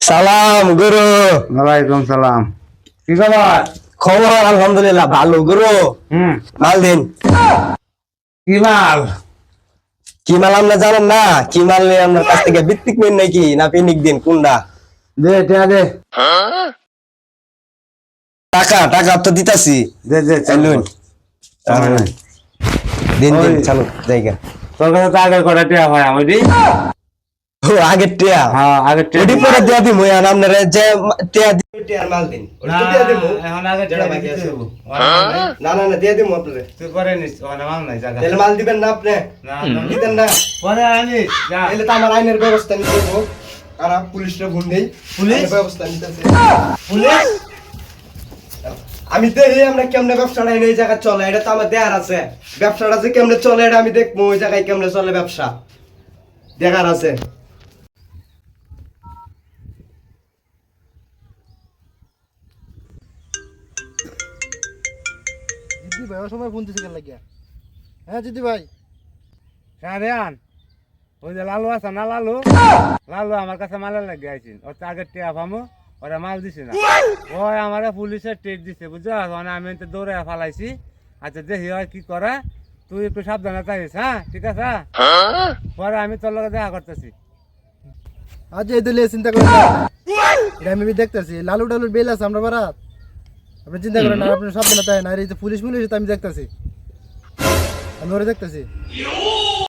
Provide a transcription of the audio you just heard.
সালাম গুরু। ওয়ালাইকুম সালাম। কি খবর? খবর আলহামদুলিল্লাহ ভালো গুরু। মাল দিন। কি মাল? কি মাল আমরা জানেন না? কি মাল নিয়ে আপনার কাছ থেকে ভিত্তিক নিন নাকি না পিনিক দিন কোনটা? দে দে টাকা টাকা তো দিতাছি। দে দে এলুন সময় নাই। দিন দিন ওই। চালু জায়গা। তোর কাছে তো আগের কটা টিয়া হয় আমি ও আগের টিয়া। হ্যাঁ আগের টিয়া ওডি পরে দিয়া দিমু আর আপনারা যে টিয়া দিই টিয়ার মাল দিন। ওডি তো দিয়া দিমু। এখন আগের যেটা টিয়া বাকি দিতে আছে। হইবো। না না না দিয়া দিমু আপনারে। তুই পরে নিস ওখানে মাল নাই জায়গা। তাহলে মাল দিবেন না আপনি? না দিবেন না? পরে আনিস যা। তাহলে তো আমার আইনের ব্যবস্থা নিতে হবে। আর পুলিশরে ফোন দেই। পুলিশ? আইনের ব্যবস্থা নিতেছে। পুলিশ? আমি দেখি আমরা কেমনে ব্যবসাটা এই জায়গা চলে, এটা তো আমার দেখার আছে। ব্যবসাটা যে কেমনে চলে এটা আমি দেখবো, ওই জায়গায় কেমনে চলে ব্যবসা দেখার আছে। জিদ্দি ভাই ওর সময় ফোন দিছে কেন লাগিয়া? হ্যাঁ জিদ্দি ভাই, শাহরিয়ান ওই যে লালু আছে না লালু লালু আমার কাছে মালের লাগে আইছেন ওর তো আগের টিয়া পামো ওরা মাল দিছে না ওই আমার পুলিশের টেট দিছে বুঝছো মানে আমি তো দৌড়ে ফালাইছি আচ্ছা দেখি হয় কি করে তুই একটু সাবধানে থাকিস হ্যাঁ ঠিক আছে পরে আমি তোর লগে দেখা করতেছি আজ এই দলিয়ে চিন্তা করেন না। এটা আমি দেখতেছি লালু টালুর বেল আছে আমরা বারাত, আপনি চিন্তা করেন না, আপনি সাবধানে তাই না, আর এই যে পুলিশ মুলিশ তো আমি দেখতেছি, আমি ওরে দেখতেছি।